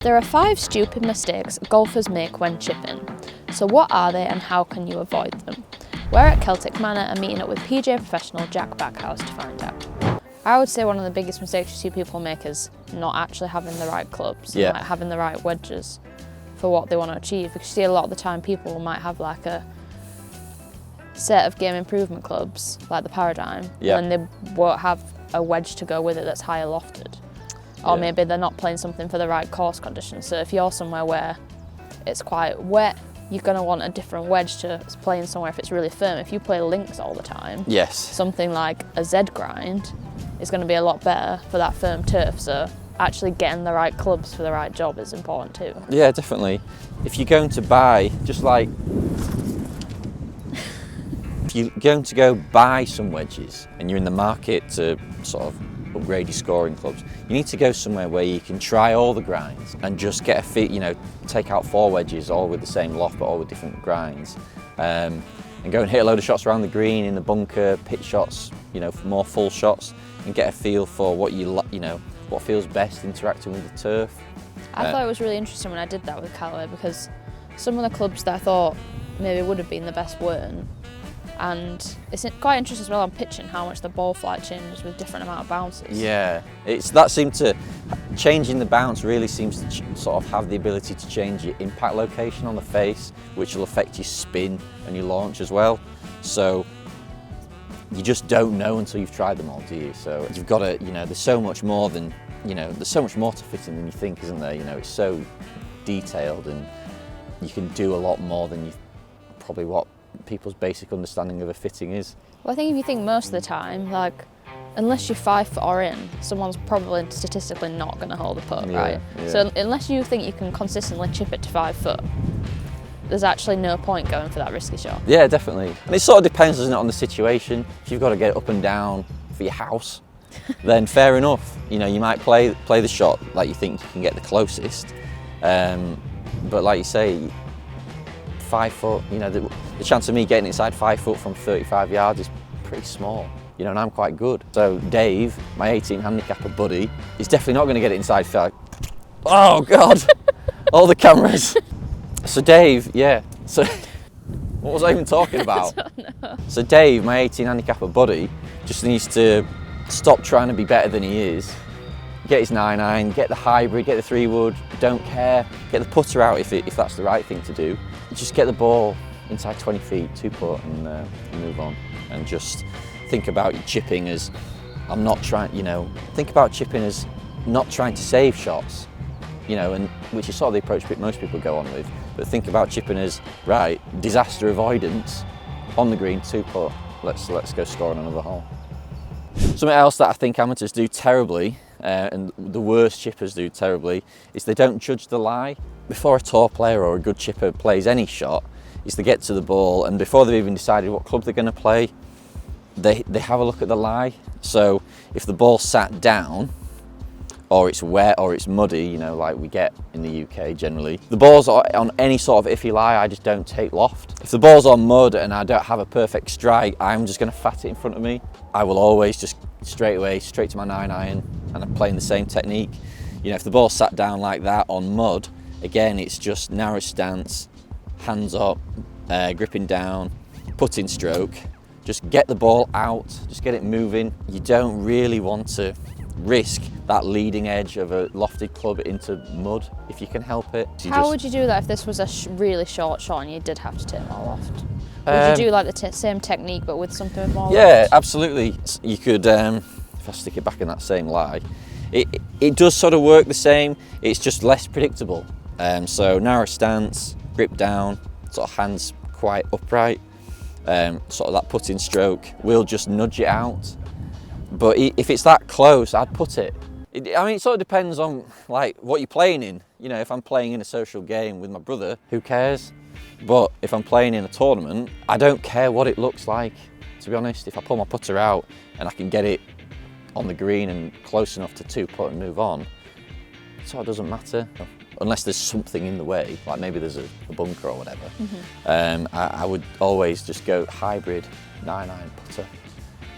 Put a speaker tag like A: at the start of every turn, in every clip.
A: There are 5 stupid mistakes golfers make when chipping. So what are they and how can you avoid them? We're at Celtic Manor and meeting up with PGA professional Jack Backhouse to find out. I would say one of the biggest mistakes you see people make is not actually having the right clubs, and like having the right wedges for what they want to achieve. Because you see a lot of the time people might have like a set of game improvement clubs, like the Paradigm, and they won't have a wedge to go with it that's higher lofted. Or maybe they're not playing something for the right course conditions. So if you're somewhere where it's quite wet, you're going to want a different wedge to playing somewhere if it's really firm. If you play links all the time, something like a Z grind is going to be a lot better for that firm turf. So actually getting the right clubs for the right job is important too.
B: Yeah, definitely. If you're going to buy, just like, if you're going to go buy some wedges and you're in the market to sort of upgrade your scoring clubs, you need to go somewhere where you can try all the grinds and just get a fit, take out 4 wedges all with the same loft but all with different grinds, and go and hit a load of shots around the green, in the bunker, pit shots, more full shots, and get a feel for what what feels best interacting with the turf.
A: I thought it was really interesting when I did that with Callaway, because some of the clubs that I thought maybe would have been the best weren't. And it's quite interesting as well on pitching how much the ball flight changes with different amount of bounces.
B: Yeah, changing the bounce really seems to sort of have the ability to change your impact location on the face, which will affect your spin and your launch as well. So you just don't know until you've tried them all, do you? So you've got to, there's so much more than, there's so much more to fitting than you think, isn't there? It's so detailed and you can do a lot more than what people's basic understanding of a fitting is.
A: Well, I think if you think most of the time, like, unless you're 5 foot or in, someone's probably statistically not going to hold a putt, right? Yeah. So unless you think you can consistently chip it to 5 foot, there's actually no point going for that risky shot.
B: Yeah, definitely. And it sort of depends, doesn't it, on the situation. If you've got to get up and down for your house, then fair enough. You might play the shot like you think you can get the closest, but like you say, 5 foot, the chance of me getting inside 5 foot from 35 yards is pretty small, and I'm quite good. So Dave, my 18 handicapper buddy, is definitely not going to get it inside 5. Oh God, all the cameras. So Dave, so what was I even talking about?
A: I don't know.
B: So Dave, my 18 handicapper buddy, just needs to stop trying to be better than he is, get his 9-iron, get the hybrid, get the 3-wood, don't care, get the putter out if that's the right thing to do. Just get the ball inside 20 feet, 2-putt, and move on. And just think about your chipping as, think about chipping as not trying to save shots, and which is sort of the approach most people go on with. But think about chipping as, right, disaster avoidance, on the green, 2-putt, let's go score on another hole. Something else that I think amateurs do terribly, and the worst chippers do terribly, is they don't judge the lie. Before a tour player or a good chipper plays any shot, is to get to the ball, and before they've even decided what club they're going to play, they have a look at the lie. So if the ball's sat down, or it's wet or it's muddy, like we get in the UK generally, the ball's on any sort of iffy lie, I just don't take loft. If the ball's on mud and I don't have a perfect strike, I'm just going to fat it in front of me. I will always just straight to my 9-iron, and I'm playing the same technique. If the ball's sat down like that on mud, again, it's just narrow stance, hands up, gripping down, putting stroke. Just get the ball out, just get it moving. You don't really want to risk that leading edge of a lofted club into mud if you can help it.
A: How would you do that if this was a really short shot and you did have to take more loft? Would you do like the same technique but with something with more loft?
B: Yeah, absolutely. You could, if I stick it back in that same lie, it does sort of work the same, it's just less predictable. So narrow stance, grip down, sort of hands quite upright, sort of that putting stroke will just nudge it out. But if it's that close, I'd put it. It sort of depends on like what you're playing in. If I'm playing in a social game with my brother, who cares? But if I'm playing in a tournament, I don't care what it looks like, to be honest. If I pull my putter out and I can get it on the green and close enough to 2-putt and move on, it sort of doesn't matter. Unless there's something in the way, like maybe there's a bunker or whatever. I would always just go hybrid, 9-iron putter,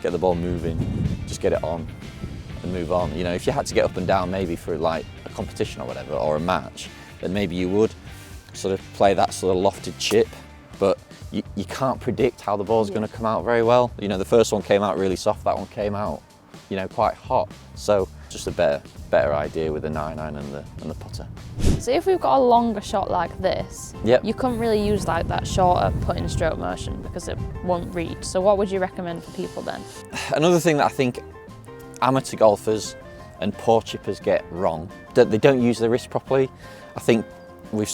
B: get the ball moving, just get it on and move on. If you had to get up and down maybe for like a competition or whatever, or a match, then maybe you would sort of play that sort of lofted chip, but you can't predict how the ball's going to come out very well. You know, the first one came out really soft, that one came out, you know, quite hot. So just a better idea with the 9-iron and the putter.
A: So if we've got a longer shot like this,
B: Yep.
A: you couldn't really use like that shorter putting stroke motion because it won't reach. So what would you recommend for people then?
B: Another thing that I think amateur golfers and poor chippers get wrong, that they don't use their wrist properly. I think we've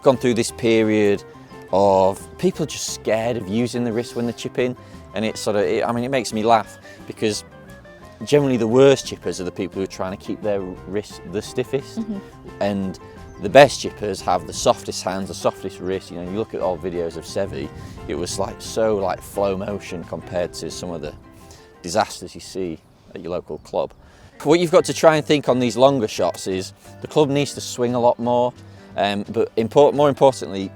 B: gone through this period of people just scared of using the wrist when they're chipping, and it makes me laugh, because generally the worst chippers are the people who are trying to keep their wrist the stiffest, and the best chippers have the softest hands, the softest wrist. You know, you look at old videos of Sevi, it was so flow motion compared to some of the disasters you see at your local club. What you've got to try and think on these longer shots is the club needs to swing a lot more, but more importantly,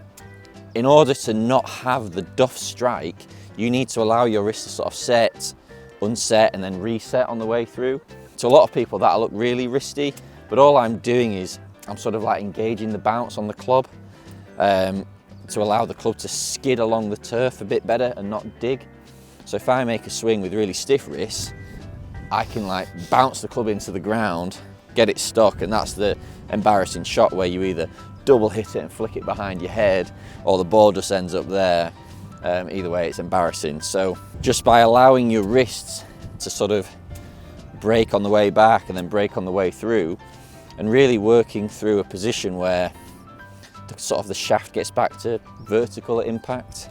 B: in order to not have the duff strike, you need to allow your wrist to sort of set, unset and then reset on the way through. To a lot of people that'll look really wristy, but all I'm doing is I'm sort of like engaging the bounce on the club to allow the club to skid along the turf a bit better and not dig. So if I make a swing with really stiff wrists, I can like bounce the club into the ground, get it stuck, and that's the embarrassing shot where you either double hit it and flick it behind your head, or the ball just ends up there. Either way, it's embarrassing. So just by allowing your wrists to sort of break on the way back and then break on the way through, and really working through a position where the shaft gets back to vertical at impact,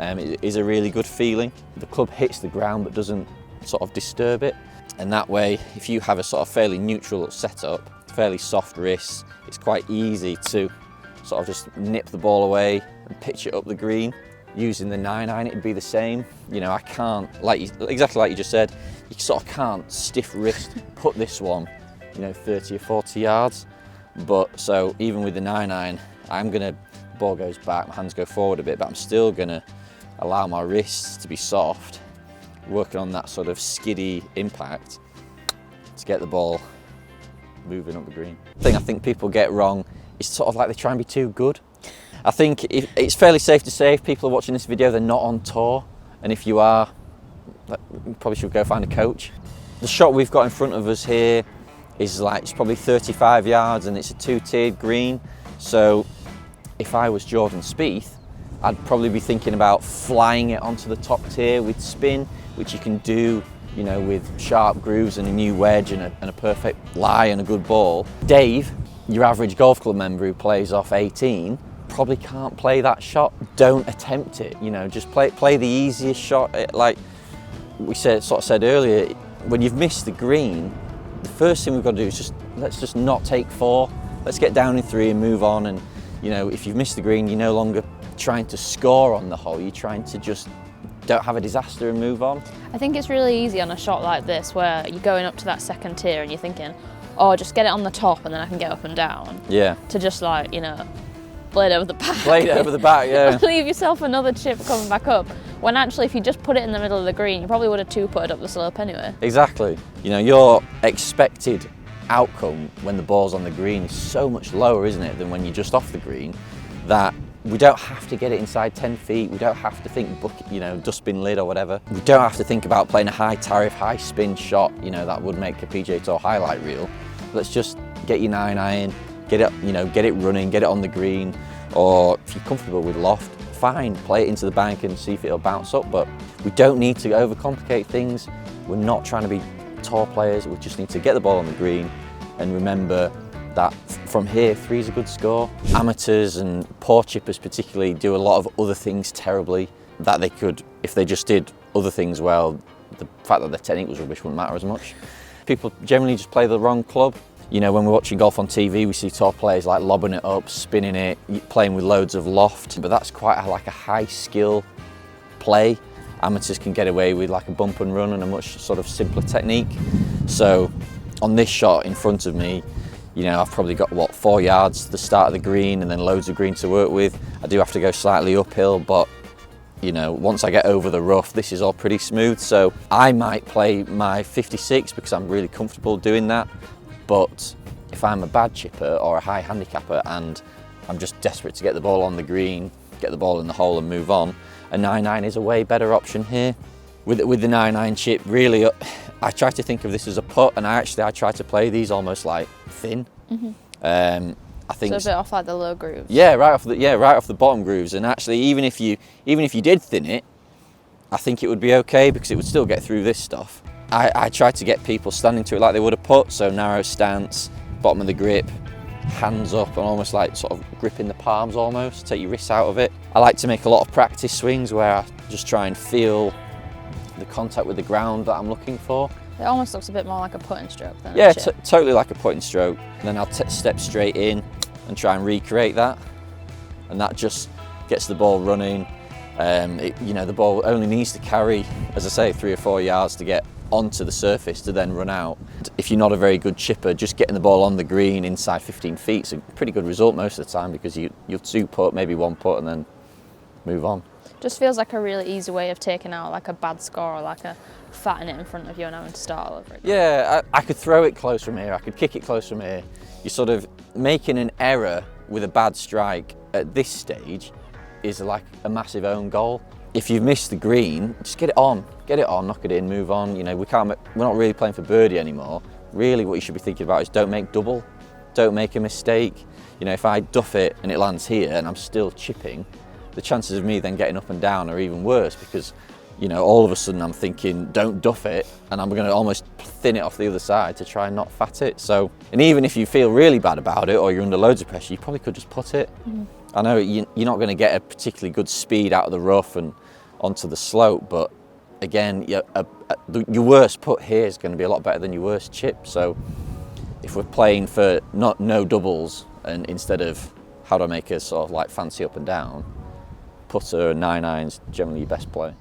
B: it is a really good feeling. The club hits the ground but doesn't sort of disturb it, and that way, if you have a sort of fairly neutral setup, fairly soft wrists, it's quite easy to sort of just nip the ball away and pitch it up the green. Using the 9-iron, it'd be the same. You know, I can't, exactly like you just said, you sort of can't stiff wrist put this one, you know, 30 or 40 yards. But so even with the 9-iron, ball goes back, my hands go forward a bit, but I'm still gonna allow my wrists to be soft, working on that sort of skiddy impact to get the ball moving up the green. The thing I think people get wrong is sort of like they try and be too good. I think it's fairly safe to say if people are watching this video, they're not on tour, and if you are, you probably should go find a coach. The shot we've got in front of us here is it's probably 35 yards and it's a 2-tiered green. So if I was Jordan Spieth, I'd probably be thinking about flying it onto the top tier with spin, which you can do, you know, with sharp grooves and a new wedge and a perfect lie and a good ball. Dave, your average golf club member who plays off 18, probably can't play that shot. Don't attempt it, you know, just play the easiest shot. Like we said earlier, when you've missed the green, the first thing we've got to do is let's just not take 4. Let's get down in 3 and move on. And you know, if you've missed the green, you're no longer trying to score on the hole, you're trying to just don't have a disaster and move on. I
A: think it's really easy on a shot like this where you're going up to that second tier and you're thinking, oh, just get it on the top and then I can get up and down. Yeah. To just you know, blade over the back.
B: Blade over the back, yeah.
A: Leave yourself another chip coming back up. When actually, if you just put it in the middle of the green, you probably would have 2-putted up the slope anyway.
B: Exactly. You know, your expected outcome when the ball's on the green is so much lower, isn't it, than when you're just off the green, that we don't have to get it inside 10 feet. We don't have to think, you know, dustbin lid or whatever. We don't have to think about playing a high tariff, high spin shot, you know, that would make a PGA Tour highlight reel. Let's just get your 9-iron, get it, you know, get it running, get it on the green, or if you're comfortable with loft, fine, play it into the bank and see if it'll bounce up. But we don't need to overcomplicate things. We're not trying to be tour players. We just need to get the ball on the green and remember that from here, 3 is a good score. Amateurs and poor chippers particularly do a lot of other things terribly that they could, if they just did other things well, the fact that their technique was rubbish wouldn't matter as much. People generally just play the wrong club. You know, when we're watching golf on TV, we see tour players like lobbing it up, spinning it, playing with loads of loft, but that's quite a high skill play. Amateurs can get away with like a bump and run and a much sort of simpler technique. So on this shot in front of me, you know, I've probably got, 4 yards to the start of the green and then loads of green to work with. I do have to go slightly uphill, but, you know, once I get over the rough, this is all pretty smooth. So I might play my 56 because I'm really comfortable doing that. But if I'm a bad chipper or a high handicapper and I'm just desperate to get the ball on the green, get the ball in the hole and move on, a 9-9 is a way better option here. With the 9-9 chip, really, I try to think of this as a putt, and I try to play these almost like thin. I think
A: so a bit off like the low grooves.
B: Yeah, right off the bottom grooves. And actually, even if you did thin it, I think it would be okay because it would still get through this stuff. I try to get people standing to it like they would a putt, so narrow stance, bottom of the grip, hands up, and almost like sort of gripping the palms almost, take your wrists out of it. I like to make a lot of practice swings where I just try and feel the contact with the ground that I'm looking for.
A: It almost looks a bit more like a putting stroke than
B: Yeah,
A: a chip.
B: totally like a putting stroke. And then I'll step straight in and try and recreate that, and that just gets the ball running. The ball only needs to carry, as I say, 3 or 4 yards to get onto the surface to then run out. If you're not a very good chipper, just getting the ball on the green inside 15 feet is a pretty good result most of the time, because you'll 2-putt, maybe 1-putt, and then move on.
A: Just feels like a really easy way of taking out like a bad score, or like a fatting it in front of you and having to start all over again.
B: Yeah, I could throw it close from here, I could kick it close from here. You're sort of making an error with a bad strike at this stage is like a massive own goal. If you've missed the green, just get it on, knock it in, move on. You know, we're not really playing for birdie anymore. Really what you should be thinking about is don't make double, don't make a mistake. You know, if I duff it and it lands here and I'm still chipping, the chances of me then getting up and down are even worse, because, you know, all of a sudden I'm thinking don't duff it, and I'm going to almost thin it off the other side to try and not fat it. So, and even if you feel really bad about it or you're under loads of pressure, you probably could just putt it. I know you're not going to get a particularly good speed out of the rough and onto the slope, but again, your worst putt here is going to be a lot better than your worst chip. So if we're playing for no doubles, and instead of how do I make a sort of like fancy up and down, putter and 9-iron's generally your best play.